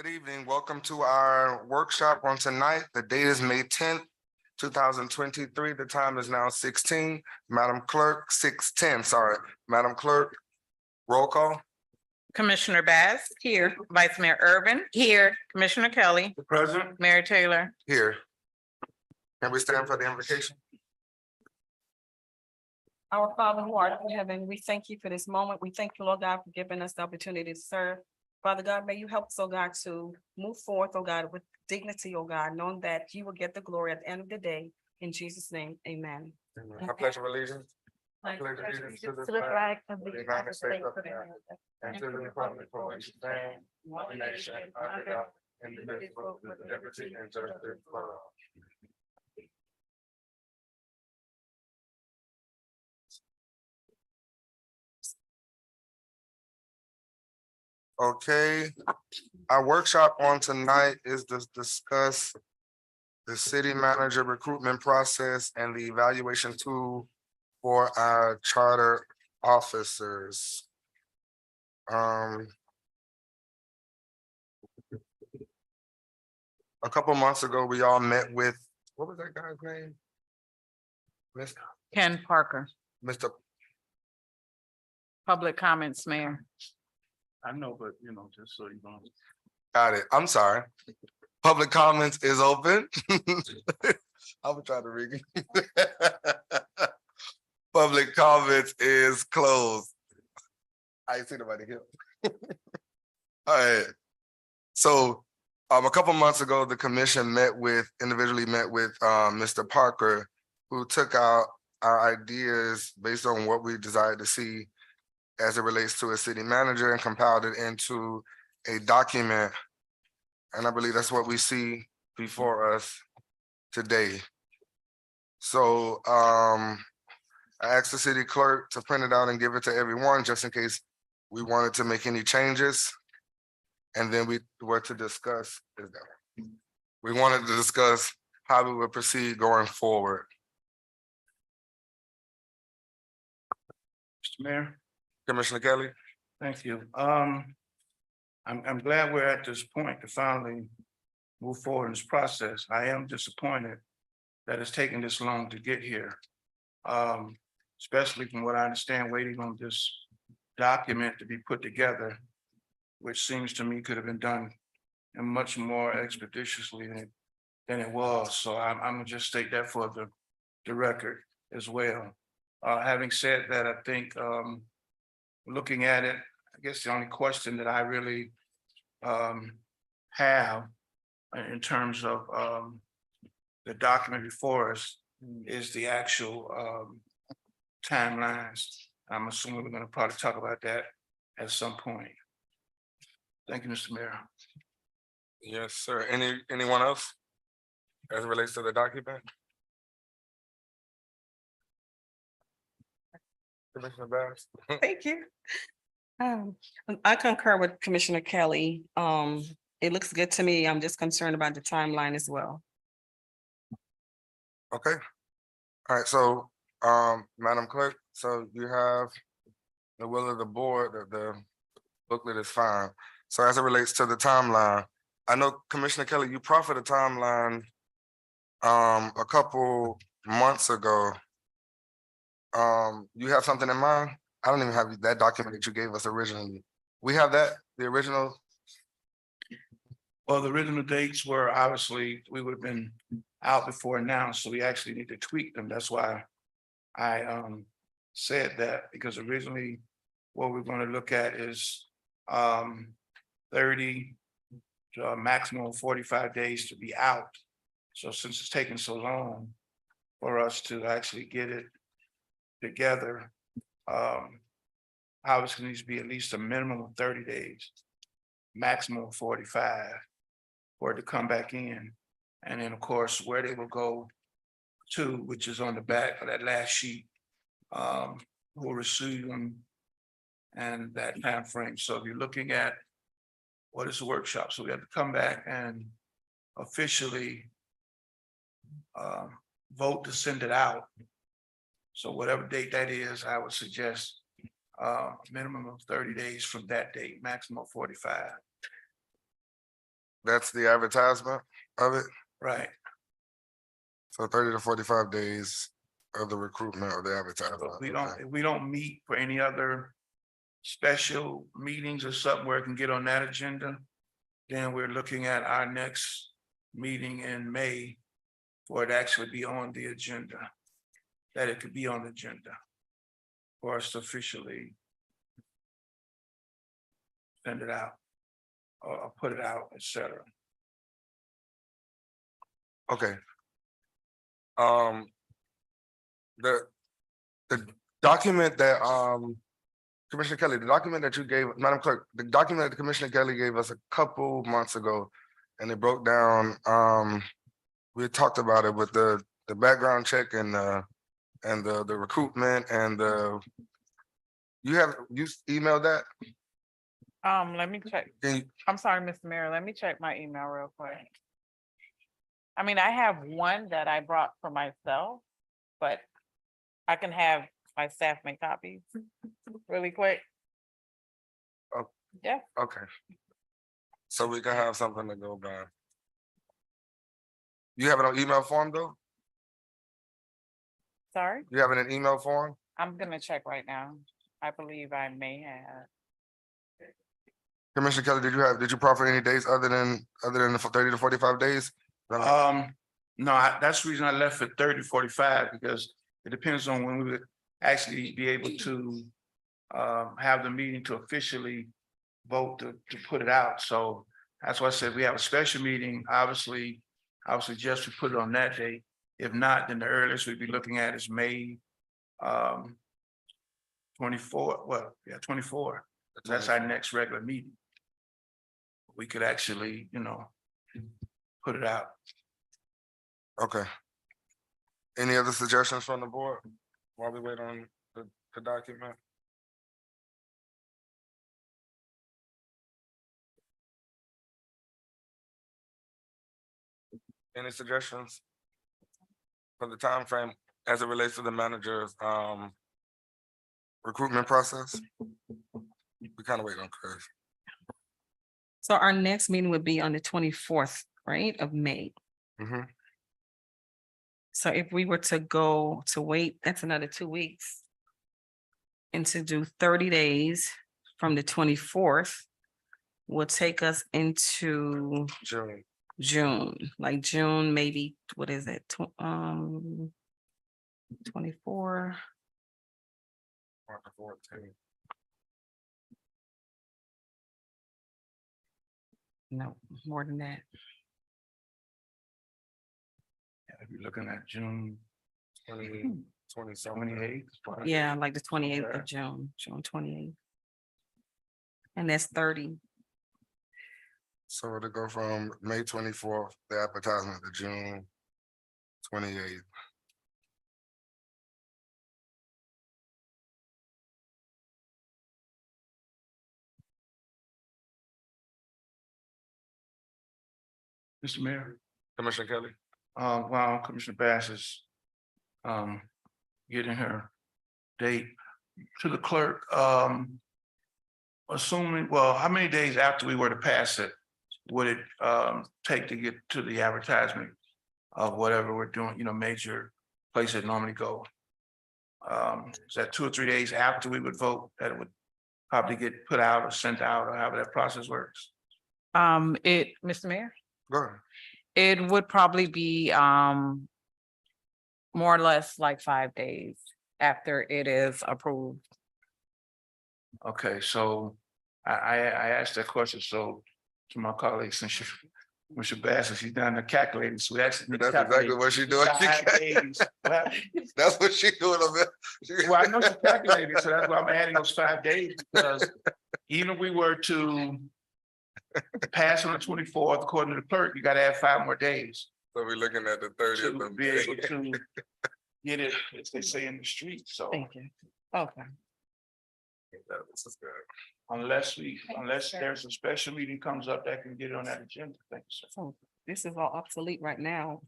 Good evening. Welcome to our workshop on tonight. The date is May 10th, 2023. The time is now 16. Madam Clerk, 6:10, sorry. Madam Clerk, roll call. Commissioner Bass. Here. Vice Mayor Irvin. Here. Commissioner Kelly. Present. Mayor Taylor. Here. Can we stand for the invocation? Our Father who art in heaven, we thank you for this moment. We thank you, Lord God, for giving us the opportunity to serve. Father God, may you help us, oh God, to move forth, oh God, with dignity, oh God, knowing that you will get the glory at the end of the day. In Jesus' name, amen. I pledge allegiance. I pledge allegiance to the flag of the United States of America and to the republic for which it stands, one nation under God, indivisible, with liberty and justice for all. Okay, our workshop on tonight is to discuss the city manager recruitment process and the evaluation tool for our charter officers. A couple months ago, we all met with, what was that guy's name? Ken Parker, Mr. public comments, Mayor. I know, but just so you know. Got it. I'm sorry. Public comments is open. I was trying to read it. Public comments is closed. I ain't seen nobody here. All right. So a couple months ago, the commission individually met with Mr. Parker, who took out our ideas based on what we desired to see as it relates to a city manager and compiled it into a document. And I believe that's what we see before us today. So I asked the city clerk to print it out and give it to everyone just in case we wanted to make any changes. And then we were to discuss, we wanted to discuss how we would proceed going forward. Mr. Mayor, Commissioner Kelly? thank you. I'm glad we're at this point to finally move forward in this process. I am disappointed that it's taken this long to get here. Especially from what I understand, waiting on this document to be put together, which seems to me could have been done and much more expeditiously than it was. So I'm gonna just state that for the record as well. Having said that, I think looking at it, I guess the only question that I really have in terms of the document before us is the actual timelines. I'm assuming we're going to probably talk about that at some point. Thank you, Mr. Mayor. Yes, sir. Anyone else as it relates to the document? Commissioner Bass? Thank you. I concur with Commissioner Kelly. It looks good to me. I'm just concerned about the timeline as well. Okay. All right, so Madam Clerk, so you have the will of the board, the booklet is fine. So as it relates to the timeline, I know Commissioner Kelly, you proffered a timeline a couple months ago. You have something in mind? I don't even have that document that you gave us originally. We have that, the original? Well, the original dates were obviously, we would have been out before now, so we actually need to tweak them. That's why I said that, because originally what we're going to look at is 30 to a maximum of 45 days to be out. So since it's taken so long for us to actually get it together, obviously needs to be at least a minimum of 30 days, maximum of 45 for it to come back in. And then of course, where they will go to, which is on the back of that last sheet, who will receive them and that time frame. So if you're looking at what is the workshop, so we have to come back and officially vote to send it out. So whatever date that is, I would suggest minimum of 30 days from that date, maximum of 45. That's the advertisement of it. Right. So 30 to 45 days of the recruitment of the advertisement. But we Okay. don't, if we don't meet for any other special meetings or something where it can get on that agenda, then we're looking at our next meeting in May for it to actually be on the agenda, that it could be on the agenda for us to officially send it out or put it out, etc. Okay. The document that, Commissioner Kelly, the document that you gave, Madam Clerk, the document that Commissioner Kelly gave us a couple months ago, and it broke down, we had talked about it with the background check and the recruitment and you emailed that? Let me check. Can you- I'm sorry, Mr. Mayor, let me check my email real quick. I mean, I have one that I brought for myself, but I can have my staff make copies really quick. Oh. Yeah, Okay. So we can have something to go by. You have it on email form though? sorry, You have it in email form? I'm gonna check right now. I believe I may have. Commissioner Kelly, did you proffer any days other than the 30 to 45 days? No, that's the reason I left it 30, 45, because it depends on when we would actually be able to have the meeting to officially vote to put it out. So that's why I said we have a special meeting. Obviously, I would suggest we put it on that date. If not, then the earliest we'd be looking at is May 24, well, yeah, 24. That's our next regular meeting. We could actually, put it out. Okay. Any other suggestions from the board while we wait on the document? Any suggestions for the time frame as it relates to the manager's recruitment process? We kind of wait on Chris. So our next meeting would be on the 24th, right, of May. Mhm. So if we were to wait, that's another 2 weeks. And to do 30 days from the 24th will take us into June. June, like June, maybe, what is it? 24. 14. No, more than that. If you're looking at June 27. 28th. Yeah, like the 28th of June, June 28th. And that's 30. So to go from May 24th, the advertisement to June 28th. Mr. Mayor, Commissioner Kelly? while Commissioner Bass is getting her date to the clerk, assuming, well, how many days after we were to pass it would it take to get to the advertisement of whatever we're doing, major place that normally go? Is that 2 or 3 days after we would vote that it would probably get put out or sent out, or however that process works? Mr. Mayor, Go ahead. it would probably be more or less like 5 days after it is approved. Okay, so I asked that question, so to my colleagues, since Mr. Bass, she's done the calculating, so we actually. need to That's exactly calculate what she's doing. 5 days. Well, That's what she doing over there. I know she calculated, so that's why I'm adding those 5 days, because even if we were to pass on the 24th, according to the clerk, you gotta add 5 more days So we're looking at the 30th. to of be May. able to get it, as they say in the street, so. Thank you. Okay. This is good. Unless there's a special meeting comes up that can get it on that agenda, thank you, sir. So this is all obsolete right now.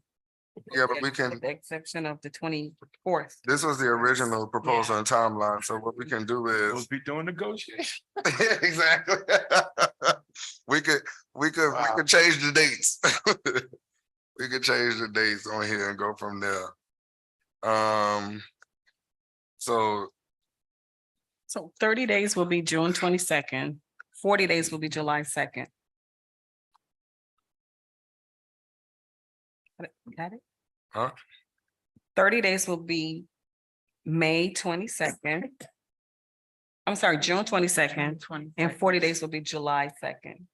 Yeah, but we can, With the exception of the 24th. this was the original proposal and timeline, so what we can do We'll is. be doing negotiations. Exactly. We could change the dates. We could change the dates on here and go from there. So So 30 days will be June 22nd. 40 days will be July 2nd. Got it? Huh? 30 days will be May 22nd. I'm sorry, June 22nd, and 40 days will be July 2nd.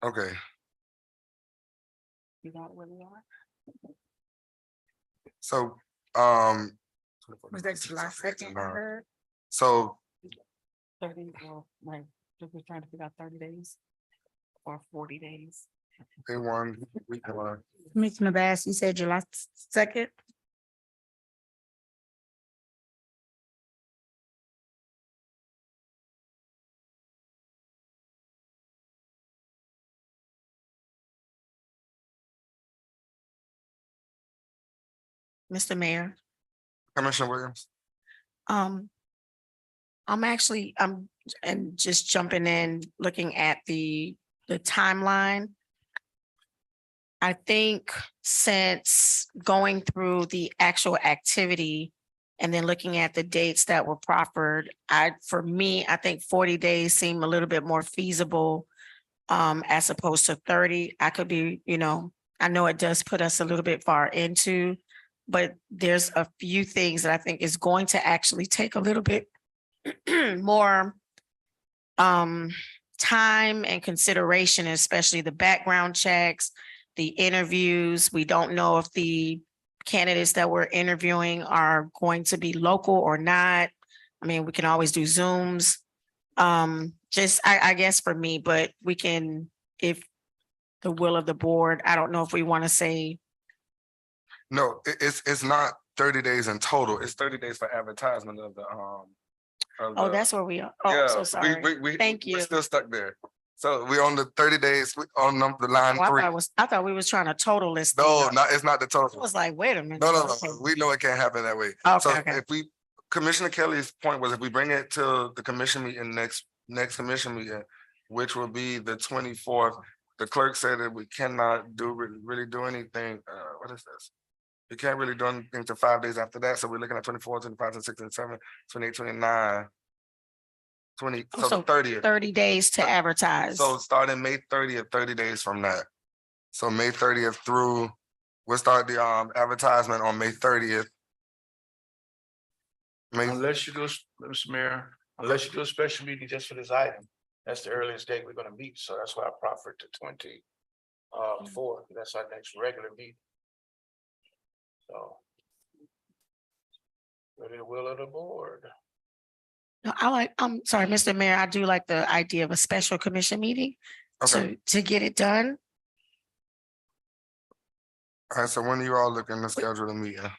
okay, You got it where we are? so Was that July 2nd? I heard? So 30, well, right, just we're trying to figure out 30 days or 40 days. they won, we won. Commissioner Bass, you said July 2nd? Mr. Mayor, Commissioner Williams. um, I'm and just jumping in, looking at the timeline. I think since going through the actual activity and then looking at the dates that were proffered, for me, I think 40 days seem a little bit more feasible as opposed to 30. I could be, I know it does put us a little bit far into, but there's a few things that I think is going to actually take a little bit more time and consideration, especially the background checks, the interviews. We don't know if the candidates that we're interviewing are going to be local or not. I mean, we can always do Zooms. I guess for me, but we can, if the will of the board, I don't know if we want to say, No, it's not 30 days in total. It's 30 days for advertisement of the oh, that's where we are. Oh, so sorry. Thank you. We're still stuck there. So we on the 30 days, we on the line Oh, three. I thought we was trying to total this. No, it's not the I total. was like, wait a minute. No, Okay. we know it can't happen that way. So Okay. if we, Commissioner Kelly's point was if we bring it to the commission meeting next commission meeting, which will be the 24th, the clerk said that we cannot really do anything. What is this? We can't really do anything till 5 days after that. So we're looking at 24, 25, 26, 27, 28, 29, 20, Oh, so the 30th. 30 days to advertise. So starting May 30th, 30 days from that. So May 30th through, we'll start the advertisement on May 30th. Unless you do, Mr. Mayor, unless you do a special meeting just for this item, that's the earliest date we're gonna meet, so that's why I proffered the 24th, that's our next regular meeting. So. Ready the will of the board. No, I'm sorry, Mr. Mayor, I do like the idea of a special commission meeting Okay. to get it done. All right, so when are you all looking to schedule a meeting?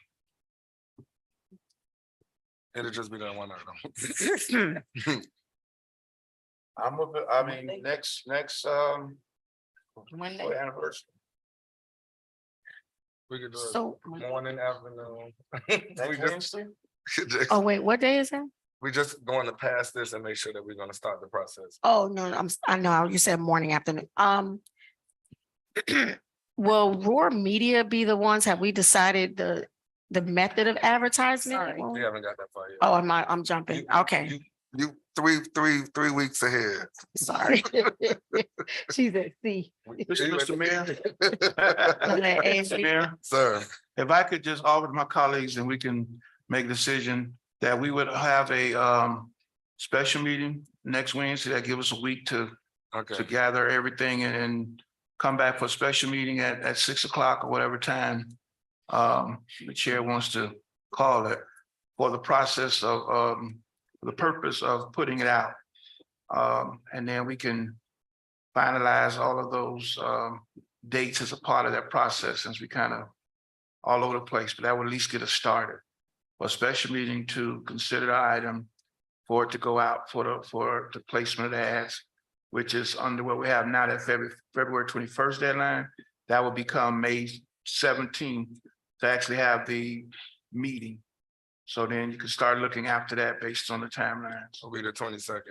It'll just be that one item. Next, Monday. for anniversary. We could do it So, morning, afternoon. Next Wednesday? oh, wait, what day is that? We just going to pass this and make sure that we're gonna start the process. Oh, no, I know, you said morning, afternoon. Will Roar Media be the ones, have we decided the method of advertisement? Sorry. We haven't got that far yet. Oh, I'm jumping, You- okay, You 3 weeks ahead. sorry. She's at sea. Mr. Mayor. Andy. Mr. Mayor, Sir, if I could just offer to my colleagues and we can make a decision that we would have a special meeting next Wednesday that give us a week to okay, gather everything and come back for a special meeting at 6 o'clock or whatever time the chair wants to call it for the process of the purpose of putting it out. And then we can finalize all of those dates as a part of that process, since we kind of all over the place, but that would at least get us started. For a special meeting to consider the item for it to go out for the placement of the ads, which is under what we have now, that February 21st deadline. That will become May 17th to actually have the meeting. So then you can start looking after that based on the timeline. it'll be the 22nd.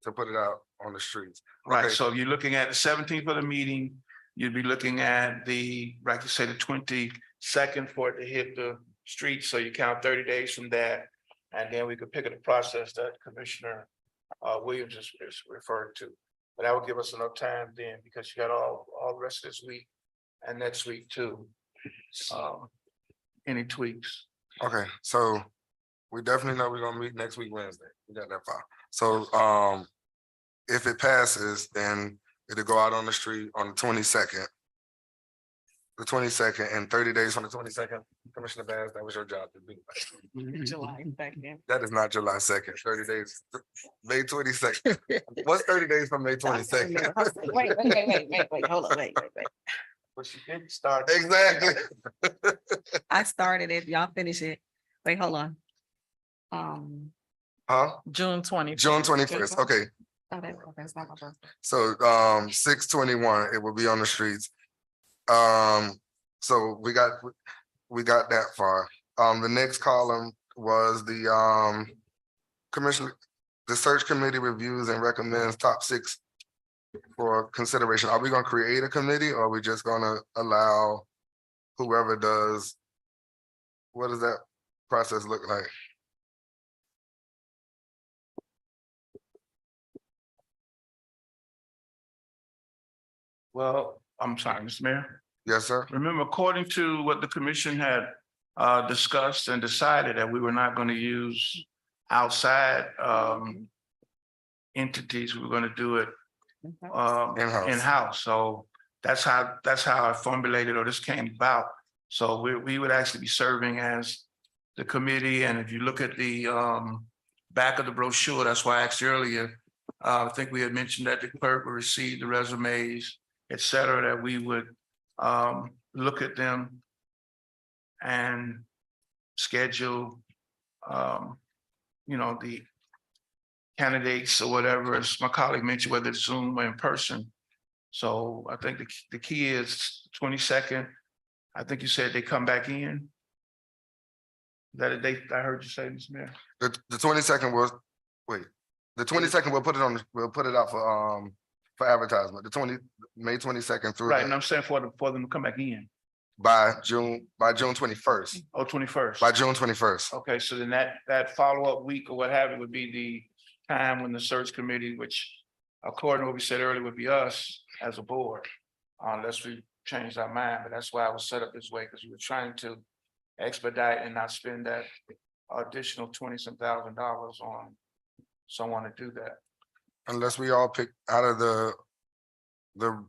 to put it out on the streets. Right, Okay. so if you're looking at the 17th for the meeting, you'd be looking at like you say, the 22nd for it to hit the streets, so you count 30 days from that. And then we could pick up the process that Commissioner Williams is referring to. But that would give us enough time then, because you got all the rest of this week and next week too. Any tweaks? Okay, so we definitely know we're gonna meet next week Wednesday. We got that far. So if it passes, then it'll go out on the street on the 22nd. The 22nd and 30 days from the 22nd. Commissioner Bass, that was your job to do. July 2nd. That is not July 2nd, 30 days, May 22nd. What's 30 days from May 22nd? Wait, hold on, wait. But she didn't start. Exactly. I started it, y'all finish it. Wait, hold on. Huh? June 20. June 21st, okay. That's not my birthday. So 6/21, it will be on the streets. So we got that far. The next column was the search committee reviews and recommends top 6 for consideration. Are we gonna create a committee, or are we just gonna allow whoever does? What does that process look like? Well, I'm sorry, Mr. Mayor. Yes, sir. Remember, according to what the commission had discussed and decided, that we were not going to use outside entities, we were going to do it In-house. in-house. So that's how I formulated, or this came about. So we would actually be serving as the committee. And if you look at the back of the brochure, that's why I asked earlier, I think we had mentioned that the clerk would receive the resumes, et cetera, that we would look at them and schedule, the candidates or whatever, as my colleague mentioned, whether it's Zoom or in person. So I think the key is 22nd. I think you said they come back in. Is that a date I heard you say, Mr. Mayor? The 22nd was, the 22nd, we'll put it out for advertisement, May 22nd through Right, and I'm saying for them to come back in. by June 21st, Oh, 21st. by June 21st. Okay, so then that follow-up week or what have it would be the time when the search committee, which according to what we said earlier, would be us as a board. Unless we changed our mind, but that's why I was set up this way, because we were trying to expedite and not spend that additional $20-some thousand on someone to do that. Unless we all pick out of the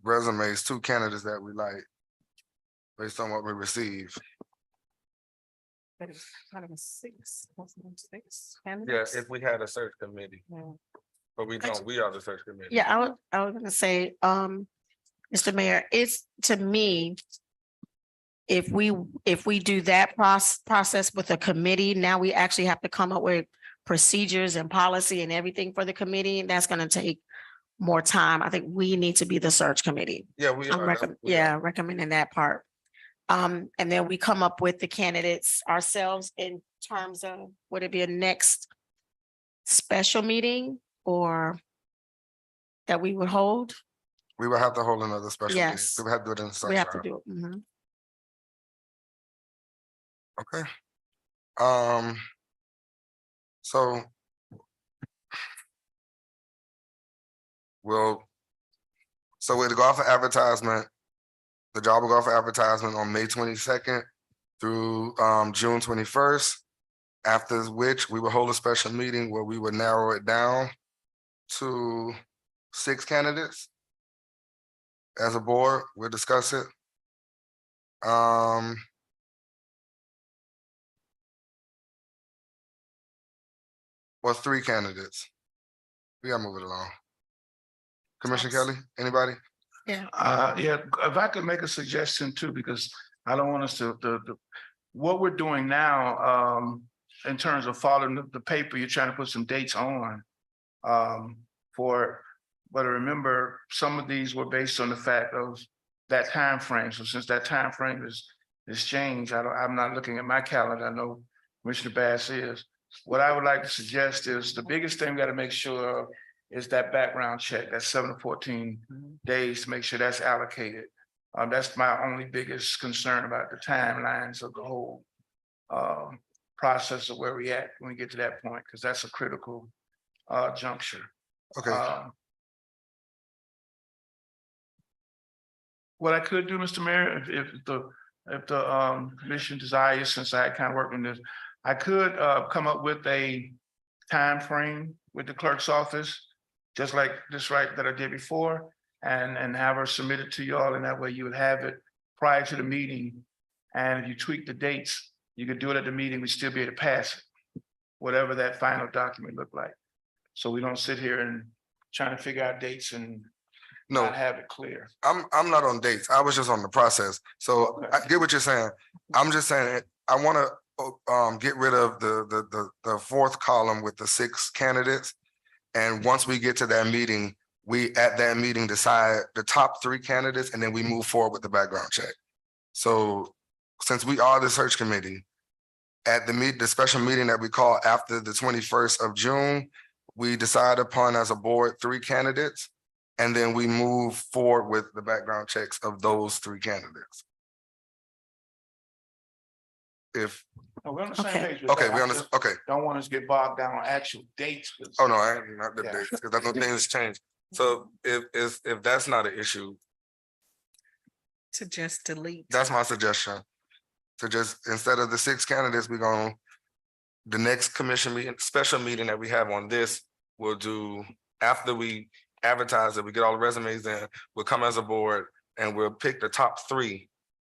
resumes, 2 candidates that we like, based on what we receive. That is kind of a 6. Yeah, if we had a search committee. Yeah. But we don't, we are the search committee. Yeah, I was gonna say, Mr. Mayor, it's to me, if we do that process with a committee, now we actually have to come up with procedures and policy and everything for the committee, and that's gonna take more time. I think we need to be the search committee. Yeah, we I'm are. recommending that part. And then we come up with the candidates ourselves in terms of, would it be a next special meeting or that we would hold? We will have to hold another special meeting. Yes. We will have to do it in the We have to sunshine. do it. Mhm. Okay. So we'll go off of advertisement. The job will go off of advertisement on May 22nd through June 21st. After which we will hold a special meeting where we would narrow it down to 6 candidates. As a board, we'll discuss it. Or 3 candidates. We gotta move it along. Commissioner Kelly, anybody? Yeah. Yeah, if I could make a suggestion too, because I don't want us to, what we're doing now, in terms of following the paper, you're trying to put some dates on. But remember, some of these were based on the fact of that time frame. So since that time frame is changed, I'm not looking at my calendar. I know Commissioner Bass is. What I would like to suggest is the biggest thing we got to make sure is that background check, that's 7 to 14 days to make sure that's allocated. That's my only biggest concern about the timelines of the whole process of where we at when we get to that point, because that's a critical juncture. Okay, What I could do, Mr. Mayor, if the commission desires, since I kind of worked on this, I could come up with a time frame with the clerk's office, just like this right that I did before, and have her submit it to y'all, and that way you would have it prior to the meeting. And if you tweak the dates, you could do it at the meeting, we still be able to pass it, whatever that final document looked like. So we don't sit here and trying to figure out dates and no, not have it clear. I'm not on dates. I was just on the process. So I get what you're saying. I'm just saying, I want to get rid of the fourth column with the 6 candidates. And once we get to that meeting, we at that meeting decide the top 3 candidates, and then we move forward with the background check. So since we are the search committee, at the special meeting that we call after the 21st of June, we decide upon as a board 3 candidates, and then we move forward with the background checks of those 3 candidates. If, We're on the same Okay. page. with okay, that. we I understand, just okay. don't want us to get bogged down on actual dates. Oh, no, I ain't not the Yeah. dates, because that's when things change. So if that's not an issue, To just delete. that's my suggestion. To just, instead of the 6 candidates, we're going, the next commission meeting, special meeting that we have on this, we'll do, after we advertise it, we get all the resumes in, we'll come as a board and we'll pick the top 3,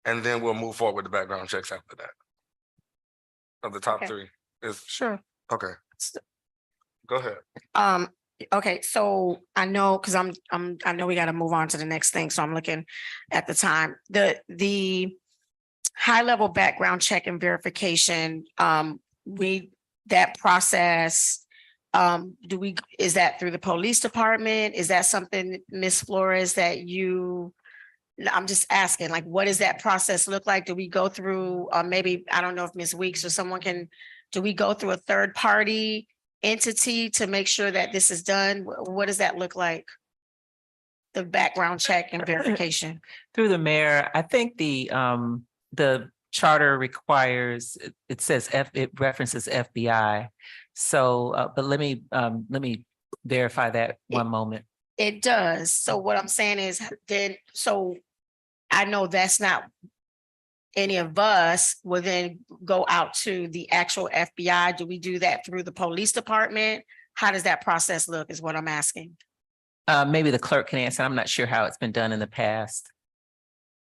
and then we'll move forward with the background checks after that. Of the top Okay. 3 is, Sure. okay, go ahead. Okay, so I know, because I know we got to move on to the next thing, so I'm looking at the time. The high level background check and verification, that process, is that through the police department? Is that something, Ms. Flores, that I'm just asking, like, what does that process look like? Do we go through, maybe, I don't know if Ms. Weeks or someone do we go through a third party entity to make sure that this is done? What does that look like? The background check and verification. Through the mayor, I think the charter requires, it says it references FBI. So, but let me verify that one moment. It does. So what I'm saying is so I know that's not any of us will then go out to the actual FBI. Do we do that through the police department? How does that process look is what I'm asking. Maybe the clerk can answer. I'm not sure how it's been done in the past.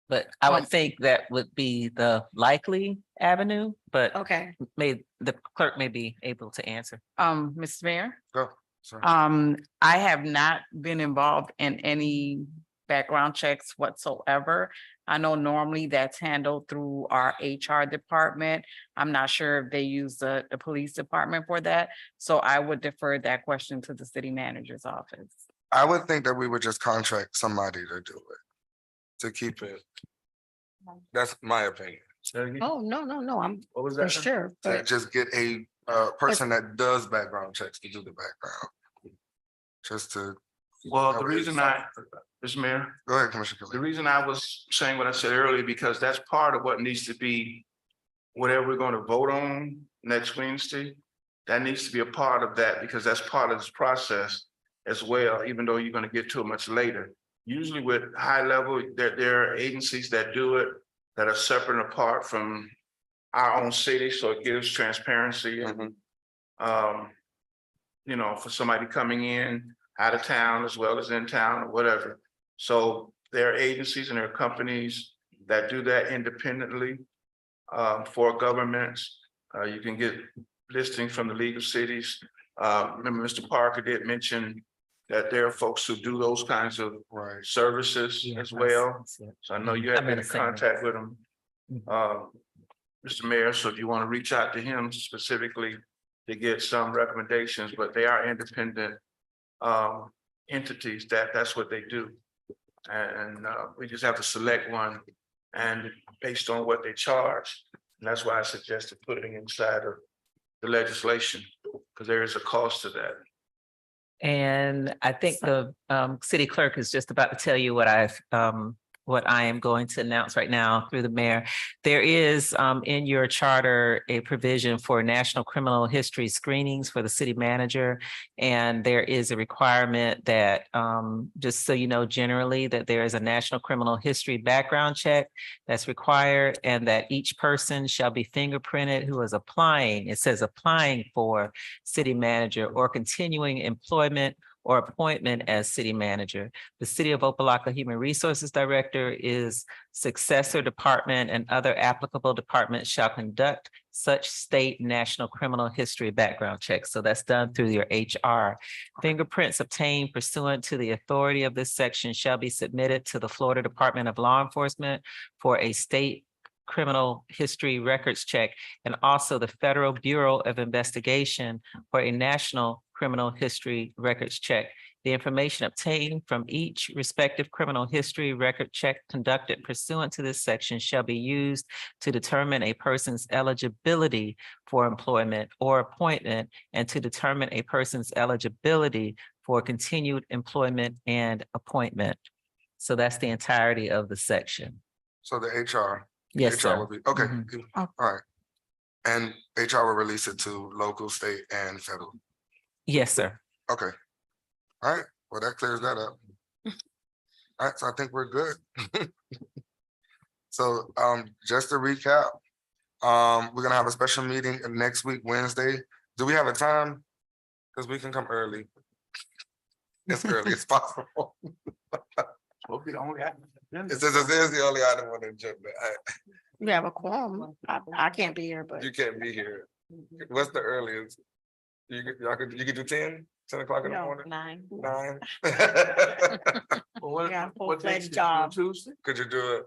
But I would think that would be the likely avenue, but Okay. the clerk may be able to answer. Mr. Mayor, Go. Sorry. I have not been involved in any background checks whatsoever. I know normally that's handled through our HR department. I'm not sure if they use the police department for that. So I would defer that question to the city manager's office. I would think that we would just contract somebody to do it, to keep it. That's my opinion. Oh, no, I'm What was for that? sure. To But just get a person that does background checks to do the background. Just to, Well, the reason Mr. Mayor, go ahead, Commissioner the Kelly. reason I was saying what I said earlier, because that's part of what needs to be, whatever we're going to vote on next Wednesday, that needs to be a part of that, because that's part of this process as well, even though you're going to get to it much later. Usually with high level, there are agencies that do it that are separate and apart from our own city, so it gives transparency and for somebody coming in out of town as well as in town or whatever. So there are agencies and there are companies that do that independently for governments. You can get listings from the League of Cities. Remember, Mr. Parker did mention that there are folks who do those kinds of services Yeah, as well. yeah. So I know you have I'm been in in the same contact with them. Mr. Mayor, so if you want to reach out to him specifically to get some recommendations, but they are independent entities, that's what they do. And we just have to select one and based on what they charge. And that's why I suggested putting inside of the legislation, because there is a cost to that. And I think the city clerk is just about to tell you what what I am going to announce right now through the mayor. There is in your charter a provision for national criminal history screenings for the city manager. And there is a requirement that, just so you know, generally that there is a national criminal history background check that's required, and that each person shall be fingerprinted who is applying. It says applying for city manager or continuing employment or appointment as city manager. The City of Opa-locka Human Resources Director is successor department, and other applicable departments shall conduct such state national criminal history background checks. So that's done through your HR. Fingerprints obtained pursuant to the authority of this section shall be submitted to the Florida Department of Law Enforcement for a state criminal history records check, and also the Federal Bureau of Investigation for a national criminal history records check. The information obtained from each respective criminal history record check conducted pursuant to this section shall be used to determine a person's eligibility for employment or appointment, and to determine a person's eligibility for continued employment and appointment. So that's the entirety of the section. So the HR. Yes, HR sir. will be, okay, Mhm. all right. And HR will release it to local, state, and federal. Yes, sir. Okay. All right, well, that clears that up. All right, so I think we're good. So just to recap, we're gonna have a special meeting next week, Wednesday. Do we have a time? Because we can come early. As early as possible. Will be the only item on the agenda. It says this is the only item on the agenda. We have a quorum. I can't be here, but You can't be here. What's the earliest? You could do 10 o'clock in the no, morning? 9. 9? Well, what- Yeah, what day full-fledged is it? job. Tuesday? Could you do it?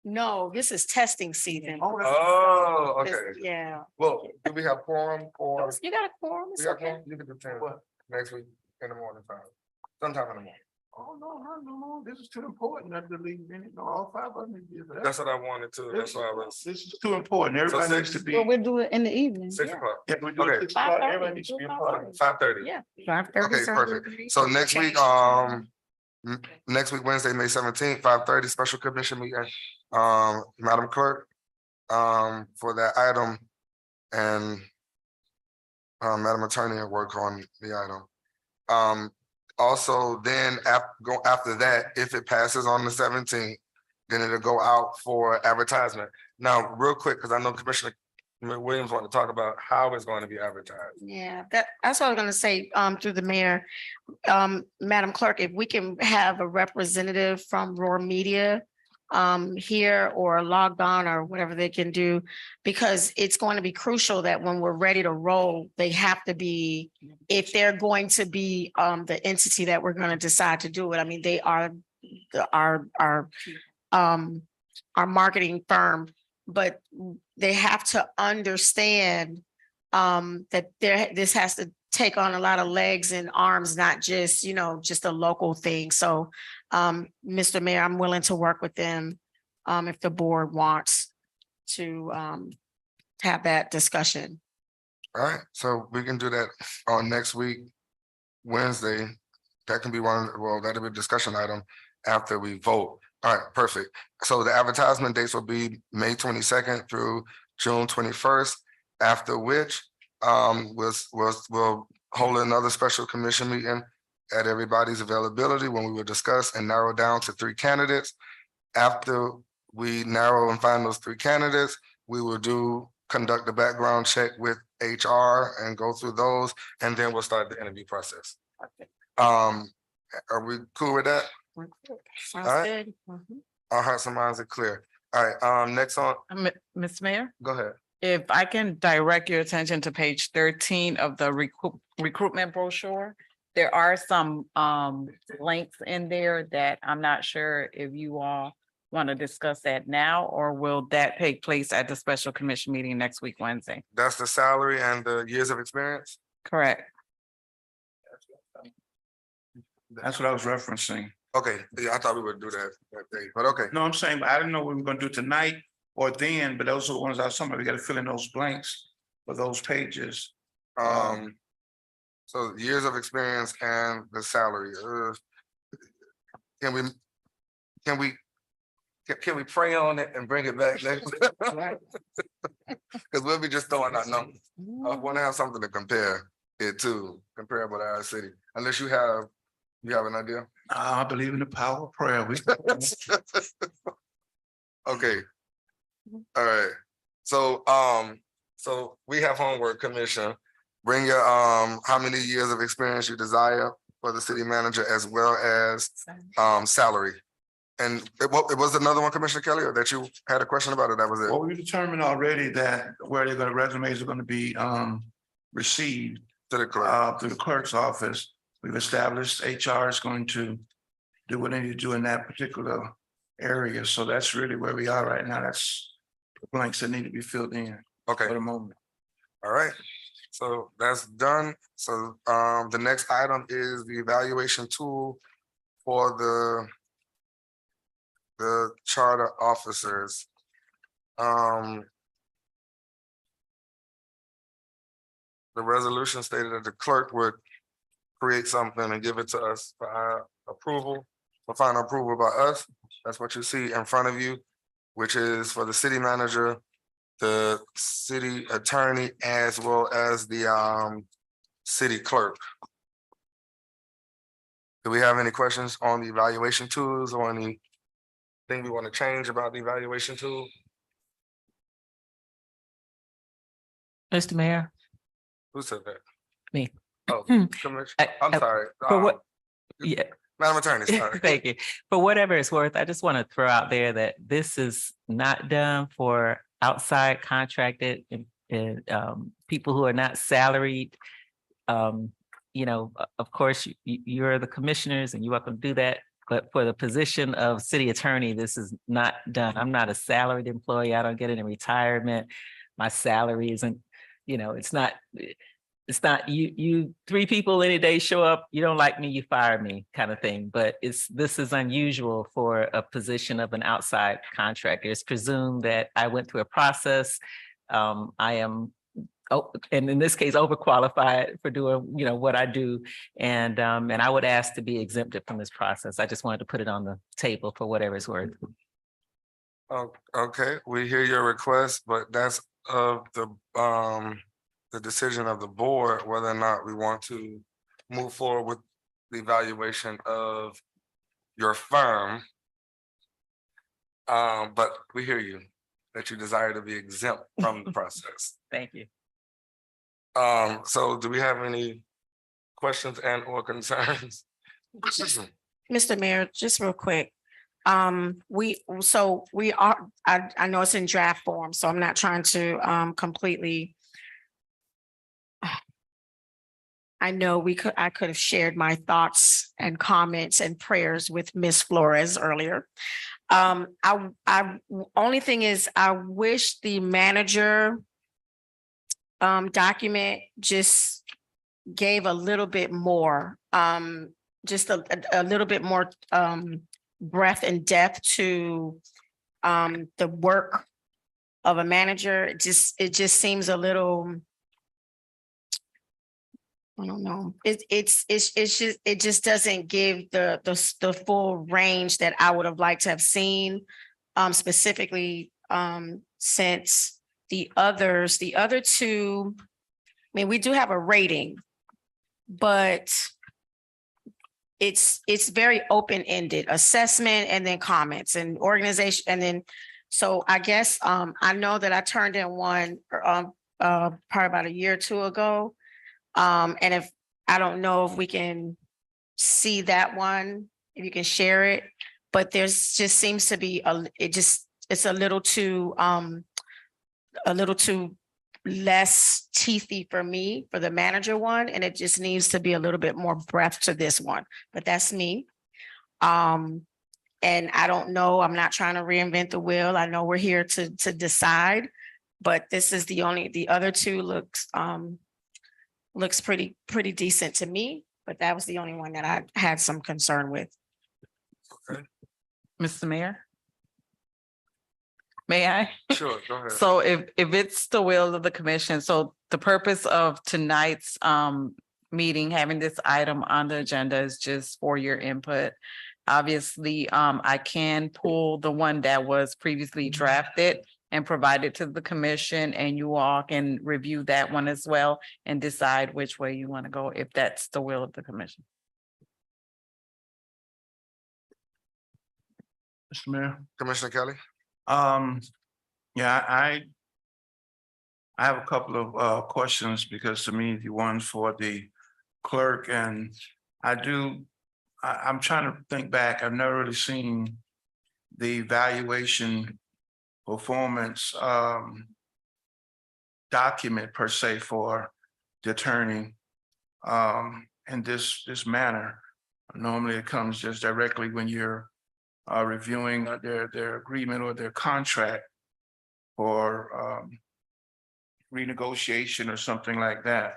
No, this is testing season. Oh, This- okay. Yeah. Well, do we have quorum or? You got a quorum, We it's got okay. quorum? You can do 10 next week in the morning time, sometime in the morning. Oh, no, this is too important not to leave any, no, all 5 of them. need to be there. That's what I wanted to, that's why I was, This is too important, everybody So needs to be. Well, we'll do it in the evening. 6 Yeah. o'clock, Yeah, we do okay. it 6 o'clock, 5:30, everybody needs to be a part of it. 5:30. Yeah. 5:30 Okay, is our perfect. meeting. So next week, next week, Wednesday, May 17th, 5:30, special commission meeting. Madam Clerk, for that item, and Madam Attorney will work on the item. Also, then after that, if it passes on the 17th, then it'll go out for advertisement. Now, real quick, because I know Commissioner Williams want to talk about how it's going to be advertised. Yeah, that's what I was gonna say, through the mayor. Madam Clerk, if we can have a representative from Roar Media here or logged on or whatever they can do, because it's going to be crucial that when we're ready to roll, they have to be, if they're going to be the entity that we're going to decide to do it. I mean, they are our marketing firm, but they have to understand that this has to take on a lot of legs and arms, not just, just a local thing. So, Mr. Mayor, I'm willing to work with them if the board wants to have that discussion. All right, so we can do that on next week, Wednesday. That can be that'll be a discussion item after we vote. All right, perfect. So the advertisement dates will be May 22nd through June 21st, after which we'll hold another special commission meeting at everybody's availability when we will discuss and narrow down to 3 candidates. After we narrow and find those 3 candidates, we will conduct the background check with HR and go through those, and then we'll start the interview process. Are we cool with that? Sounds All right. good. Mhm. Our hearts and minds are clear. All right, next on, Ms. Mayor, go ahead. if I can direct your attention to page 13 of the recruitment brochure, there are some links in there that I'm not sure if you all want to discuss that now, or will that take place at the special commission meeting next week, Wednesday? That's the salary and the years of experience? Correct. That's what I was referencing. Okay, yeah, I thought we would do that day, but okay. No, I'm saying, but I didn't know what we were gonna do tonight or then, but those are the ones I was talking about. We gotta fill in those blanks for those pages. Um, So years of experience and the salary. Can we, can we, can we pray on it and bring it back next? Because we'll be just throwing out numbers. I want to have something to compare it to, comparable to our city. Unless you have an idea? I believe in the power of prayer. Okay. All right. So, so we have homework, Commissioner. Bring your, how many years of experience you desire for the city manager as well as, salary. And it was another one, Commissioner Kelly, or that you had a question about it? That was it. Well, we determined already that where they're gonna, resumes are gonna be received To the clerk. through the clerk's office. We've established HR is going to do what they need to do in that particular area. So that's really where we are right now. That's the blanks that need to be filled in Okay, for the moment. all right. So that's done. So, the next item is the evaluation tool for the charter officers. The resolution stated that the clerk would create something and give it to us for our approval, for final approval by us. That's what you see in front of you, which is for the city manager, the city attorney, as well as the city clerk. Do we have any questions on the evaluation tools or anything we want to change about the evaluation tool? Mr. Mayor? Who said that? Me. Oh, Commissioner, I'm sorry. For what? Yeah, Madam Attorney, sorry. thank you. For whatever it's worth, I just want to throw out there that this is not done for outside contracted and people who are not salaried. You know, of course, you're the commissioners and you're welcome to do that. But for the position of city attorney, this is not done. I'm not a salaried employee. I don't get any retirement. My salary isn't, you know, it's not you three people any day show up, you don't like me, you fire me kind of thing. But this is unusual for a position of an outside contractor. It's presumed that I went through a process. I am, and in this case, overqualified for doing, you know, what I do. And I would ask to be exempted from this process. I just wanted to put it on the table for whatever it's worth. Oh, okay, we hear your request, but that's of the decision of the board, whether or not we want to move forward with the evaluation of your firm. But we hear you, that you desire to be exempt from the process. Thank you. So do we have any questions and or concerns? Mr. Mayor, just real quick. We are, I know it's in draft form, so I'm not trying to completely. I know I could have shared my thoughts and comments and prayers with Ms. Flores earlier. Only thing is, I wish the manager document just gave a little bit more, just a little bit more breadth and depth to the work of a manager. It just seems a little, I don't know. It just doesn't give the full range that I would have liked to have seen, specifically since the other two, I mean, we do have a rating, but it's very open-ended assessment and then comments and organization. And then, so I guess I know that I turned in one probably about a year or two ago. And if, I don't know if we can see that one, if you can share it, but there's just seems to be it's a little too less teethy for me, for the manager one, and it just needs to be a little bit more breadth to this one, but that's me. And I don't know, I'm not trying to reinvent the wheel. I know we're here to decide, but this is the other two looks pretty decent to me, but that was the only one that I had some concern with. Mr. Mayor? May I? Sure, go ahead. So if it's the will of the commission, so the purpose of tonight's meeting, having this item on the agenda is just for your input. Obviously, I can pull the one that was previously drafted and provide it to the commission, and you all can review that one as well and decide which way you want to go, if that's the will of the commission. Mr. Mayor. Commissioner Kelly? Yeah, I have a couple of questions because to me, the ones for the clerk and I'm trying to think back. I've never really seen the evaluation performance document per se for the attorney in this manner. Normally it comes just directly when you're reviewing their agreement or their contract for renegotiation or something like that.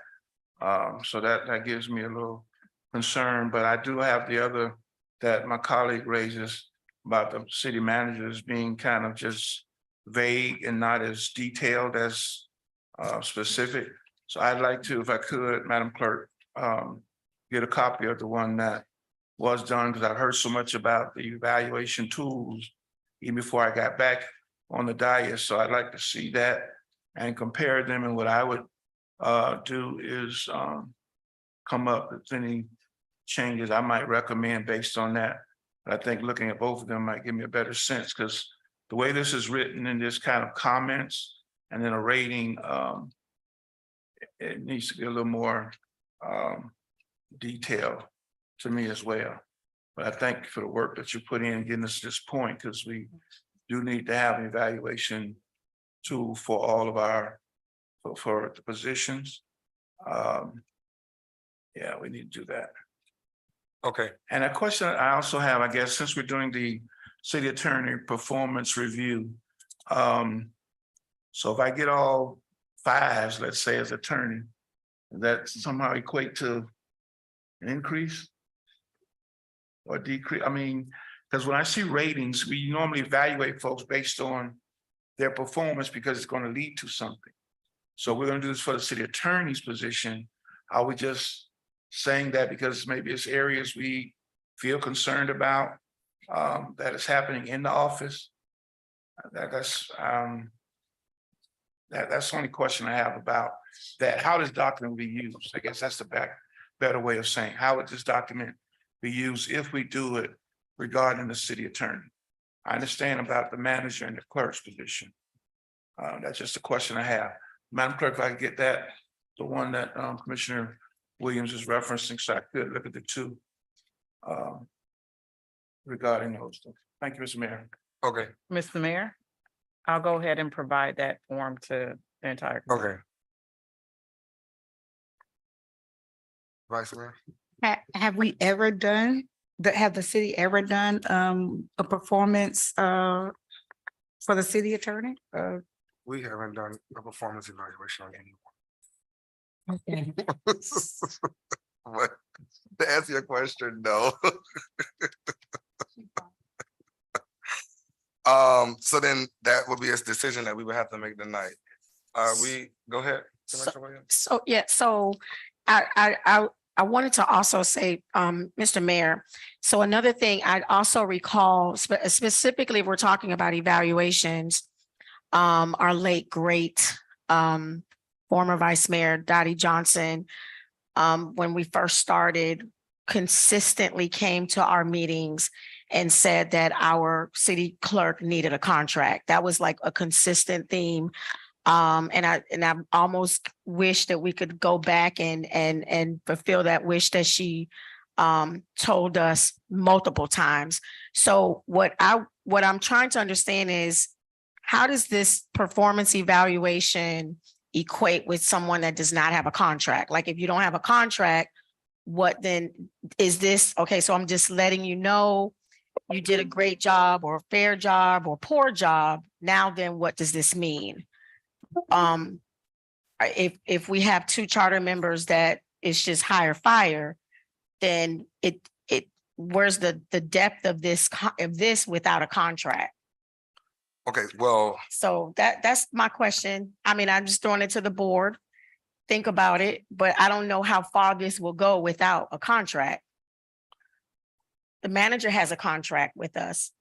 So that gives me a little concern, but I do have the other that my colleague raises about the city managers being kind of just vague and not as detailed as specific. So I'd like to, if I could, Madam Clerk, get a copy of the one that was done, because I've heard so much about the evaluation tools even before I got back on the dais. So I'd like to see that and compare them. And what I would do is come up with any changes I might recommend based on that. But I think looking at both of them might give me a better sense, because the way this is written in this kind of comments and then a rating, it needs to be a little more detailed to me as well. But I thank you for the work that you put in getting us to this point, because we do need to have an evaluation tool for all of our, for the positions. Yeah, we need to do that. Okay, And a question I also have, I guess, since we're doing the city attorney performance review. So if I get all fives, let's say as attorney, that somehow equate to an increase or decrease? I mean, because when I see ratings, we normally evaluate folks based on their performance because it's going to lead to something. So we're going to do this for the city attorney's position. Are we just saying that because maybe it's areas we feel concerned about that is happening in the office? That's the only question I have about that. How does document be used? I guess that's the better way of saying, how would this document be used if we do it regarding the city attorney? I understand about the manager and the clerk's position. That's just a question I have. Madam Clerk, if I could get that, the one that Commissioner Williams is referencing, so I could look at the two regarding those things. Thank you, Mr. Mayor. okay, Mr. Mayor, I'll go ahead and provide that form to the entire. committee. okay. Vice Mayor? Have we ever done, have the city ever done a performance for the city attorney? We haven't done a performance evaluation on anyone. Okay. But to answer your question, no. So then that would be a decision that we would have to make tonight. We, go ahead, Commissioner Williams. So, yeah, so I wanted to also say, Mr. Mayor, so another thing I'd also recall, specifically, if we're talking about evaluations, our late great former Vice Mayor Dottie Johnson, when we first started, consistently came to our meetings and said that our city clerk needed a contract. That was like a consistent theme. And I almost wish that we could go back and fulfill that wish that she told us multiple times. So what I'm trying to understand is, how does this performance evaluation equate with someone that does not have a contract? Like, if you don't have a contract, what then is this? Okay, so I'm just letting you know you did a great job or a fair job or poor job. Now then, what does this mean? If we have two charter members that it's just hire fire, then it where's the depth of this without a contract? Okay, well, So that's my question. I mean, I'm just throwing it to the board. think about it, but I don't know how far this will go without a contract. The manager has a contract with us.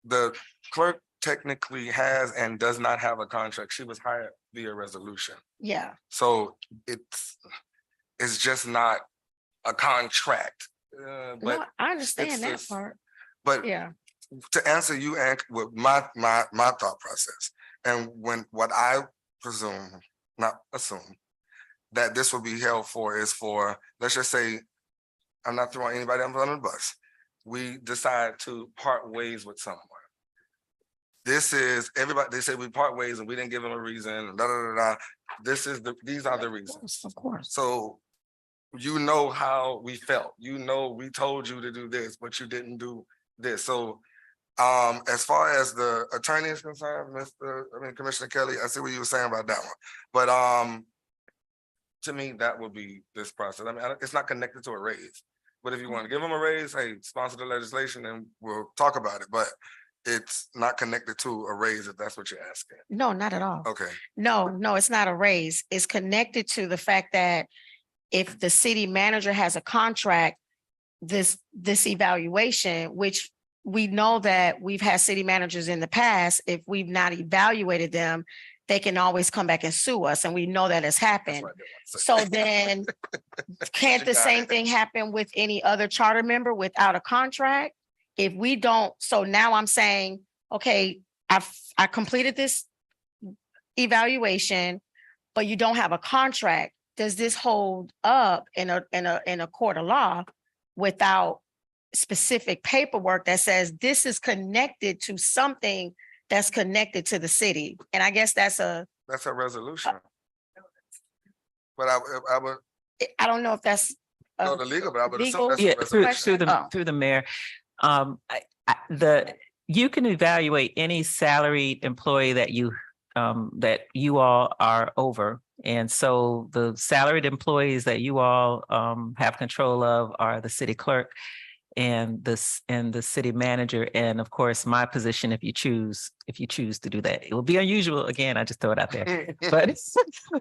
The clerk technically has and does not have a contract. She was hired via resolution. Yeah, So it's just not a contract. no, But I understand it's that just- part. but Yeah, to answer you and with my thought process, and what I presume, not assume, that this will be held for is for, let's just say, I'm not throwing anybody under the bus. We decide to part ways with someone. This is everybody, they say we part ways and we didn't give them a reason, da, da, da, da. These are the reasons. of course. So you know how we felt. You know, we told you to do this, but you didn't do this. So as far as the attorney is concerned, Commissioner Kelly, I see what you were saying about that one. But to me, that would be this process. I mean, it's not connected to a raise. But if you want to give them a raise, hey, sponsor the legislation and we'll talk about it. But it's not connected to a raise if that's what you're asking. No, not at all. Okay. No, it's not a raise. It's connected to the fact that if the city manager has a contract, this evaluation, which we know that we've had city managers in the past, if we've not evaluated them, they can always come back and sue us. And we know that has That's happened. what I did want to say. So then can't the Got same it. thing happen with any other charter member without a contract? If we don't, so now I'm saying, okay, I completed this evaluation, but you don't have a contract. Does this hold up in a court of law without specific paperwork that says this is connected to something that's connected to the city? And I guess that's a resolution. But I would I don't know if that's know the legal, but I would assume legal? that's a Yeah, resolution. Oh. through the mayor. You can evaluate any salaried employee that you all are over. And so the salaried employees that you all have control of are the city clerk and the city manager, and of course my position if you choose to do that. It will be unusual, again, I just throw it out there.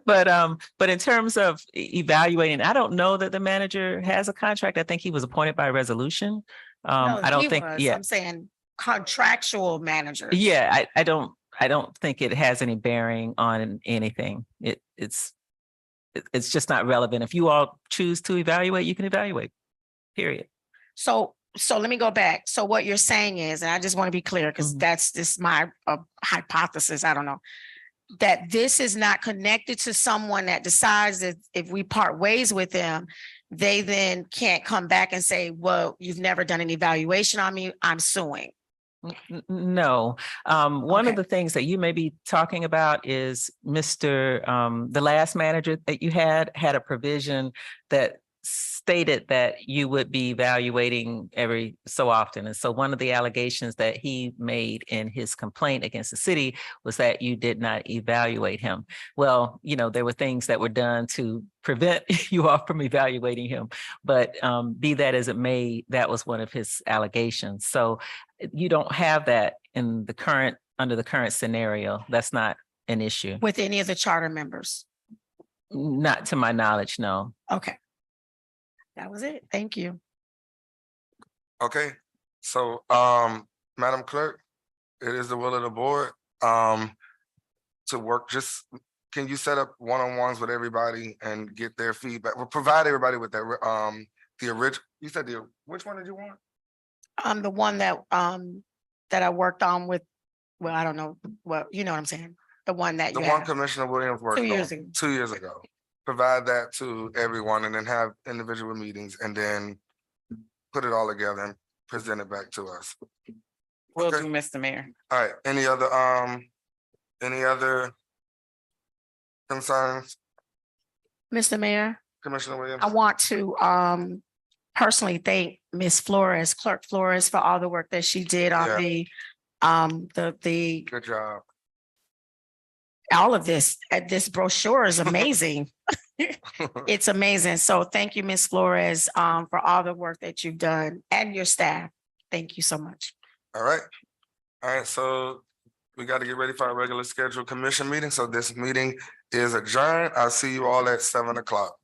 But in terms of evaluating, I don't know that the manager has a contract. I think he was appointed by resolution. No, I don't he think, was. yeah, I'm saying contractual managers. yeah, I don't think it has any bearing on anything. It's just not relevant. If you all choose to evaluate, you can evaluate, period. So let me go back. So what you're saying is, and I just want to be clear, because Mhm. that's just my hypothesis, I don't know, that this is not connected to someone that decides that if we part ways with them, they then can't come back and say, well, you've never done an evaluation on me, I'm suing. No, one of Okay. the things that you may be talking about is the last manager that you had a provision that stated that you would be evaluating every so often. And so one of the allegations that he made in his complaint against the city was that you did not evaluate him. Well, there were things that were done to prevent you all from evaluating him, but be that as it may, that was one of his allegations. So you don't have that under the current scenario. That's not an issue. With any of the charter members. Not to my knowledge, no. Okay. That was it. Thank you. Okay, so Madam Clerk, it is the will of the board to work. Just can you set up one-on-ones with everybody and get their feedback? Well, provide everybody with that the original. You said which one did you want? The one that I worked on with, well, I don't know, well, you know what I'm saying? The one that The you one have. Commissioner Williams worked 2 years on ago. 2 years ago. Provide that to everyone and then have individual meetings and then put it all together and present it back to us. Will Okay. do, Mr. Mayor. All right, any other concerns, Mr. Mayor, Commissioner Williams? I want to personally thank Ms. Flores, Clerk Flores, for all the work that she did on the Good job. all of this. This brochure is amazing. It's amazing. So thank you, Ms. Flores, for all the work that you've done and your staff. Thank you so much. All right, so We got to get ready for our regular scheduled commission meeting. So this meeting is adjourned. I'll see you all at 7 o'clock.